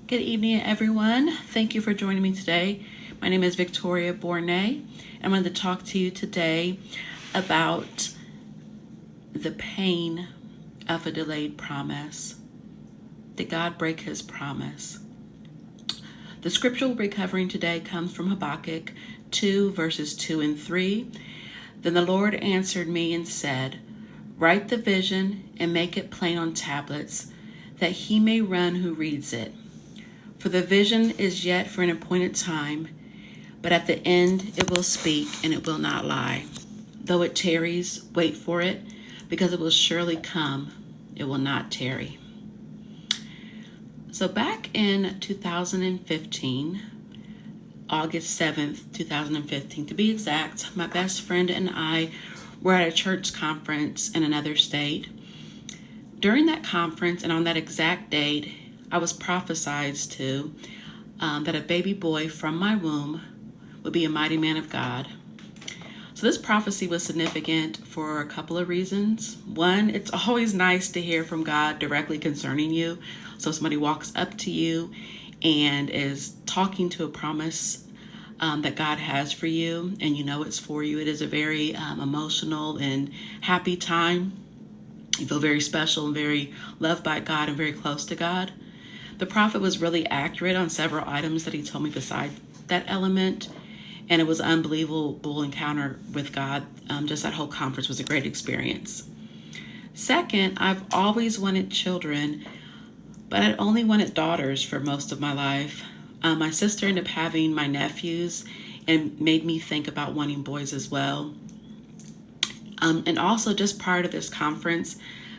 Good evening, everyone. Thank you for joining me today. My name is Victoria Bournet. I'm going to talk to you today about the pain of a delayed promise. Did God break his promise? The scripture we'll be covering today comes from Habakkuk 2, verses 2 and 3. Then the Lord answered me and said, "Write the vision and make it plain on tablets, that he may run who reads it. For the vision is yet for an appointed time, but at the end it will speak and it will not lie. Though it tarries, wait for it, because it will surely come. It will not tarry." So back in 2015, August 7th, 2015, to be exact, my best friend and I were at a church conference in another state. During that conference and on that exact date, I was prophesied to that a baby boy from my womb would be a mighty man of God. So this prophecy was significant for a couple of reasons. One, it's always nice to hear from God directly concerning you. So somebody walks up to you and is talking to a promise that God has for you, and you know it's for you. It is a very emotional and happy time. You feel very special and very loved by God and very close to God. The prophet was really accurate on several items that he told me beside that element, and it was an unbelievable encounter with God. Just that whole conference was a great experience. Second, I've always wanted children, but I'd only wanted daughters for most of my life. My sister ended up having my nephews and made me think about wanting boys as well. And also just prior to this conference,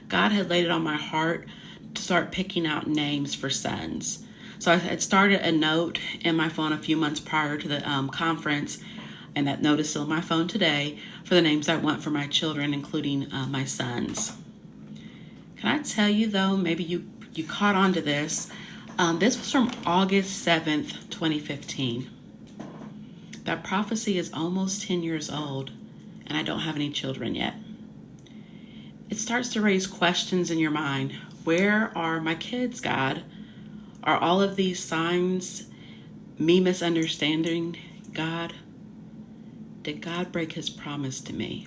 God had laid it on my heart to start picking out names for sons. So I had started a note in my phone a few months prior to the conference, and that note is still in my phone today, for the names I want for my children, including my sons. Can I tell you though, maybe you caught on to this. This was from August 7th, 2015. That prophecy is almost 10 years old, and I don't have any children yet. It starts to raise questions in your mind. Where are my kids, God? Are all of these signs me misunderstanding God? Did God break his promise to me?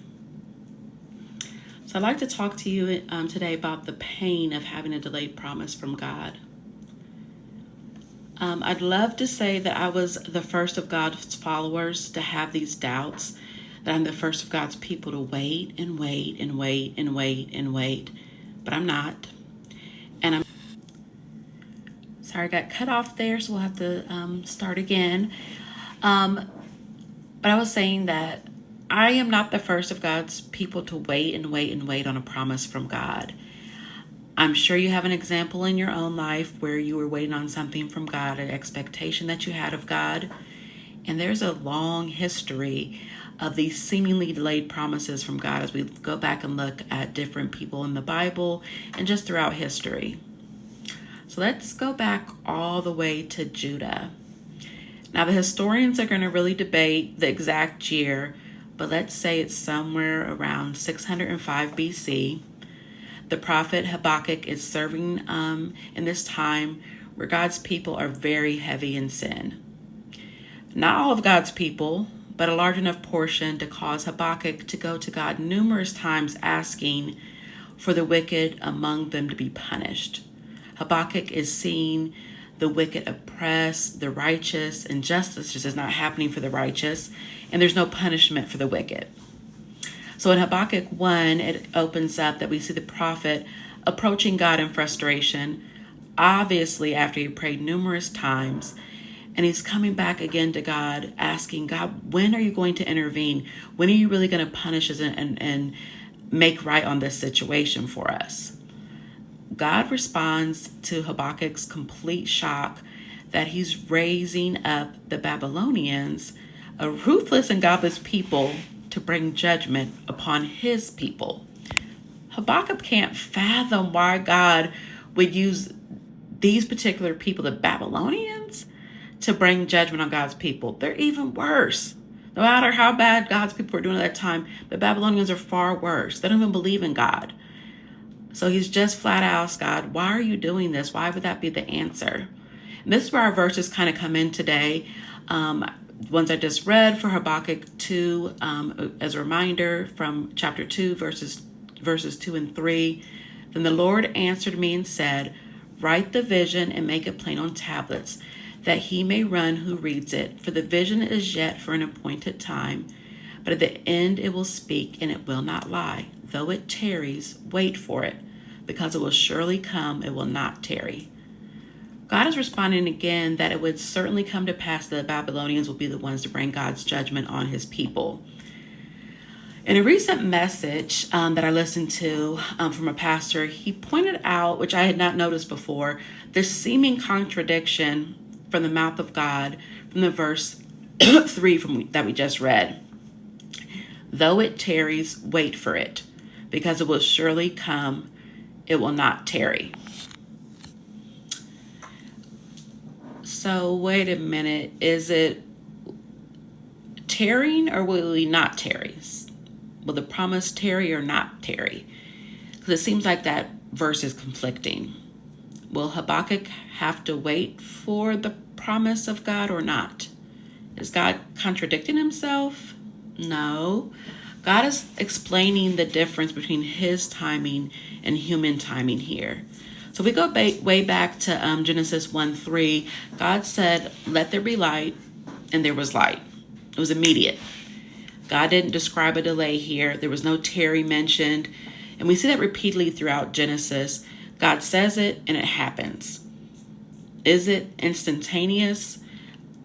So I'd like to talk to you today about the pain of having a delayed promise from God. I'd love to say that I was the first of God's followers to have these doubts, that I'm the first of God's people to wait and wait and wait and wait and wait, but I'm not. And I'm sorry, I got cut off there, so we'll have to start again. But I was saying that I am not the first of God's people to wait and wait and wait on a promise from God. I'm sure you have an example in your own life where you were waiting on something from God, an expectation that you had of God. And there's a long history of these seemingly delayed promises from God as we go back and look at different people in the Bible and just throughout history. So let's go back all the way to Judah. Now the historians are going to really debate the exact year, but let's say it's somewhere around 605 BC. The prophet Habakkuk is serving in this time where God's people are very heavy in sin. Not all of God's people, but a large enough portion to cause Habakkuk to go to God numerous times asking for the wicked among them to be punished. Habakkuk is seeing the wicked oppress the righteous, and justice just is not happening for the righteous, and there's no punishment for the wicked. So in Habakkuk 1, it opens up that we see the prophet approaching God in frustration, obviously after he prayed numerous times, and he's coming back again to God, asking God, when are you going to intervene? When are you really going to punish us and make right on this situation for us? God responds to Habakkuk's complete shock that he's raising up the Babylonians, a ruthless and godless people, to bring judgment upon his people. Habakkuk can't fathom why God would use these particular people, the Babylonians, to bring judgment on God's people. They're even worse. No matter how bad God's people were doing at that time, the Babylonians are far worse. They don't even believe in God. So he's just flat out asked God, why are you doing this? Why would that be the answer? And this is where our verses kind of come in today. Ones I just read for Habakkuk 2, as a reminder from chapter 2, verses 2 and 3. Then the Lord answered me and said, write the vision and make it plain on tablets, that he may run who reads it. For the vision is yet for an appointed time, but at the end it will speak, and it will not lie. Though it tarries, wait for it, because it will surely come, it will not tarry. God is responding again that it would certainly come to pass that the Babylonians will be the ones to bring God's judgment on his people. In a recent message that I listened to from a pastor, he pointed out, which I had not noticed before, this seeming contradiction from the mouth of God from the verse 3 that we just read. Though it tarries, wait for it, because it will surely come, it will not tarry. So wait a minute, is it tarrying or will he not tarry? Will the promise tarry or not tarry? Because it seems like that verse is conflicting. Will Habakkuk have to wait for the promise of God or not? Is God contradicting himself? No. God is explaining the difference between his timing and human timing here. So we go way back to Genesis 1:3. God said, let there be light, and there was light. It was immediate. God didn't describe a delay here. There was no tarry mentioned. And we see that repeatedly throughout Genesis. God says it, and it happens. Is it instantaneous?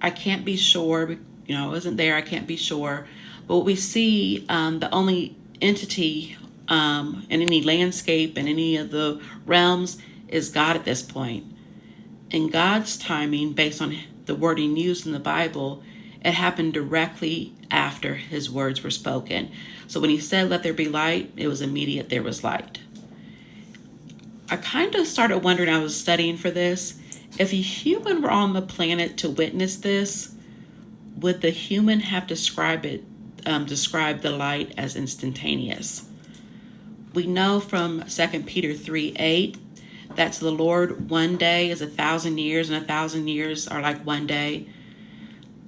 I can't be sure. I wasn't there. I can't be sure. But what we see, the only entity in any landscape, in any of the realms, is God at this point. In God's timing, based on the wording used in the Bible, it happened directly after his words were spoken. So when he said, let there be light, it was immediate, there was light. I kind of started wondering, I was studying for this, if a human were on the planet to witness this, would the human have described the light as instantaneous? We know from 2 Peter 3:8, that to the Lord 1 day is 1,000 years, and 1,000 years are like 1 day.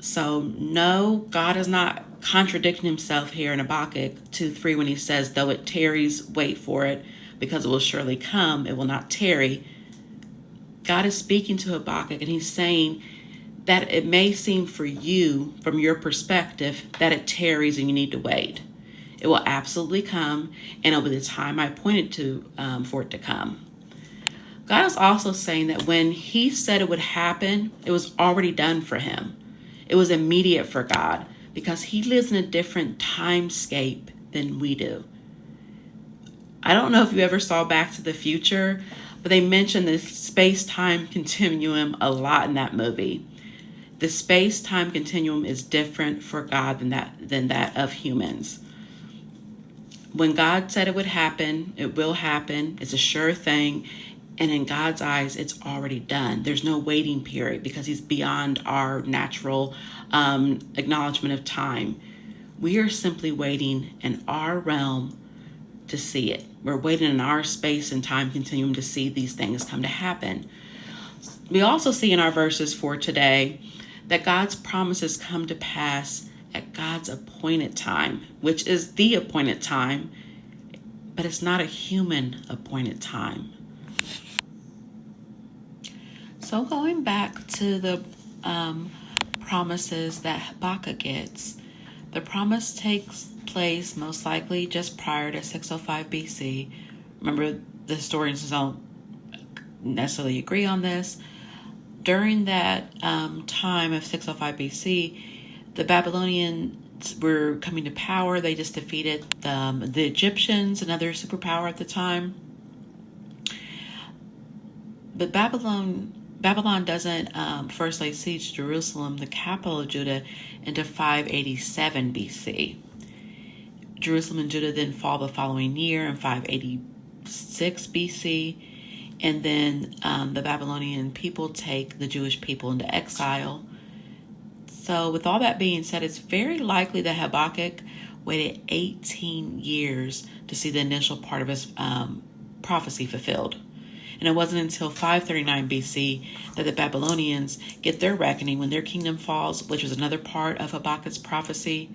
So no, God is not contradicting himself here in Habakkuk 2:3 when he says, though it tarries, wait for it, because it will surely come, it will not tarry. God is speaking to Habakkuk, and he's saying that it may seem for you, from your perspective, that it tarries and you need to wait. It will absolutely come, and it'll be the time I appointed to for it to come. God is also saying that when he said it would happen, it was already done for him. It was immediate for God because he lives in a different timescape than we do. I don't know if you ever saw Back to the Future, but they mentioned the space-time continuum a lot in that movie. The space-time continuum is different for God than that of humans. When God said it would happen, it will happen. It's a sure thing. And in God's eyes, it's already done. There's no waiting period because he's beyond our natural acknowledgement of time. We are simply waiting in our realm to see it. We're waiting in our space and time continuum to see these things come to happen. We also see in our verses for today that God's promises come to pass at God's appointed time, which is the appointed time, but it's not a human appointed time. So going back to the promises that Habakkuk gets, the promise takes place most likely just prior to 605 BC. Remember, the historians don't necessarily agree on this. During that time of 605 BC, the Babylonians were coming to power. They just defeated the Egyptians, another superpower at the time. But Babylon doesn't first lay siege to Jerusalem, the capital of Judah, until 587 BC. Jerusalem and Judah then fall the following year in 586 BC. And then the Babylonian people take the Jewish people into exile. So with all that being said, it's very likely that Habakkuk waited 18 years to see the initial part of his prophecy fulfilled. And it wasn't until 539 BC that the Babylonians get their reckoning when their kingdom falls, which was another part of Habakkuk's prophecy,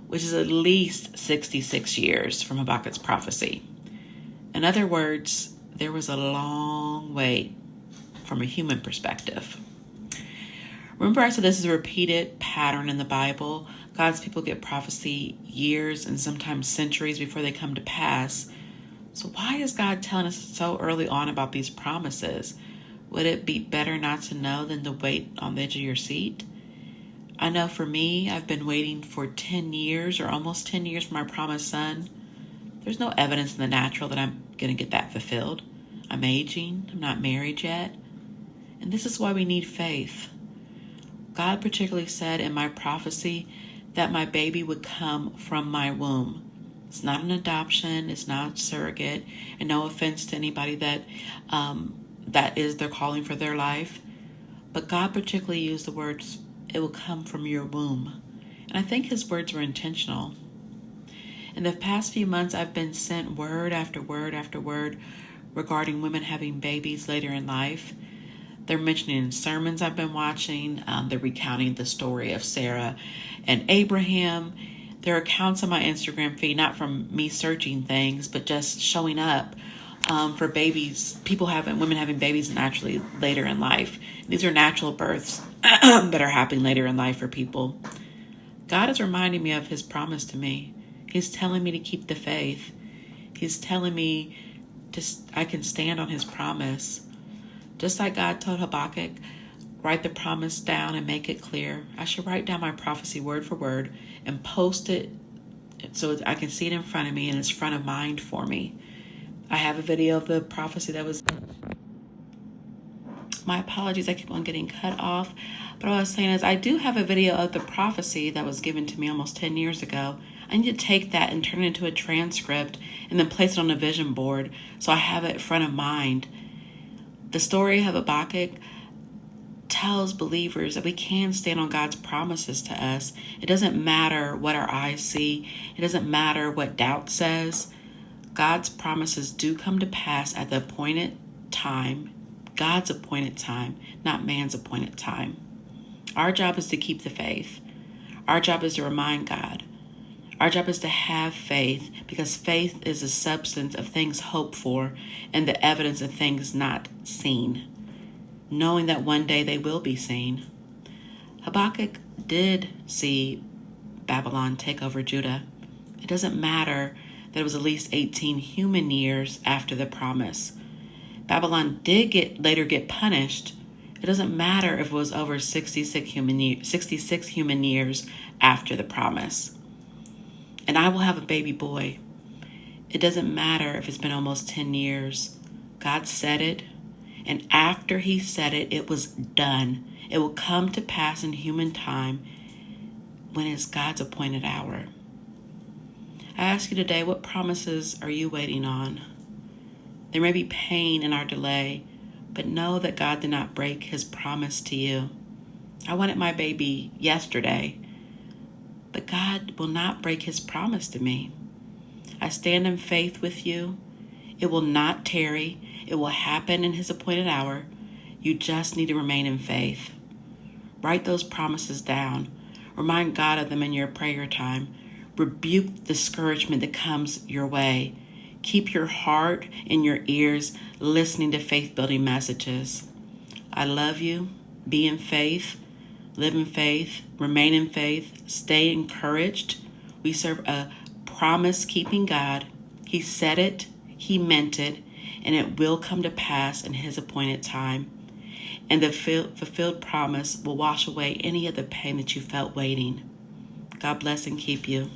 which is at least 66 years from Habakkuk's prophecy. In other words, there was a long wait from a human perspective. Remember I said this is a repeated pattern in the Bible. God's people get prophecy years and sometimes centuries before they come to pass. So why is God telling us so early on about these promises? Would it be better not to know than to wait on the edge of your seat? I know for me, I've been waiting for 10 years or almost 10 years for my promised son. There's no evidence in the natural that I'm going to get that fulfilled. I'm aging. I'm not married yet. And this is why we need faith. God particularly said in my prophecy that my baby would come from my womb. It's not an adoption. It's not surrogate. And no offense to anybody that is their calling for their life. But God particularly used the words, it will come from your womb. And I think his words were intentional. In the past few months, I've been sent word after word after word regarding women having babies later in life. They're mentioning in sermons I've been watching. They're recounting the story of Sarah and Abraham. There are accounts on my Instagram feed, not from me searching things, but just showing up for babies, women having babies naturally later in life. These are natural births that are happening later in life for people. God is reminding me of his promise to me. He's telling me to keep the faith. He's telling me I can stand on his promise. Just like God told Habakkuk, write the promise down and make it clear. I should write down my prophecy word for word and post it so I can see it in front of me and it's front of mind for me. I have a video of the prophecy that was... My apologies, I keep on getting cut off. But what I was saying is I do have a video of the prophecy that was given to me almost 10 years ago. I need to take that and turn it into a transcript and then place it on a vision board so I have it front of mind. The story of Habakkuk tells believers that we can stand on God's promises to us. It doesn't matter what our eyes see. It doesn't matter what doubt says. God's promises do come to pass at the appointed time, God's appointed time, not man's appointed time. Our job is to keep the faith. Our job is to remind God. Our job is to have faith because faith is the substance of things hoped for and the evidence of things not seen, knowing that one day they will be seen. Habakkuk did see Babylon take over Judah. It doesn't matter that it was at least 18 human years after the promise. Babylon did later get punished. It doesn't matter if it was over 66 human years after the promise. And I will have a baby boy. It doesn't matter if it's been almost 10 years. God said it. And after he said it, it was done. It will come to pass in human time when it's God's appointed hour. I ask you today, what promises are you waiting on? There may be pain in our delay, but know that God did not break his promise to you. I wanted my baby yesterday, but God will not break his promise to me. I stand in faith with you. It will not tarry. It will happen in his appointed hour. You just need to remain in faith. Write those promises down. Remind God of them in your prayer time. Rebuke discouragement that comes your way. Keep your heart and your ears listening to faith-building messages. I love you. Be in faith. Live in faith. Remain in faith. Stay encouraged. We serve a promise-keeping God. He said it. He meant it. And it will come to pass in his appointed time. And the fulfilled promise will wash away any of the pain that you felt waiting. God bless and keep you.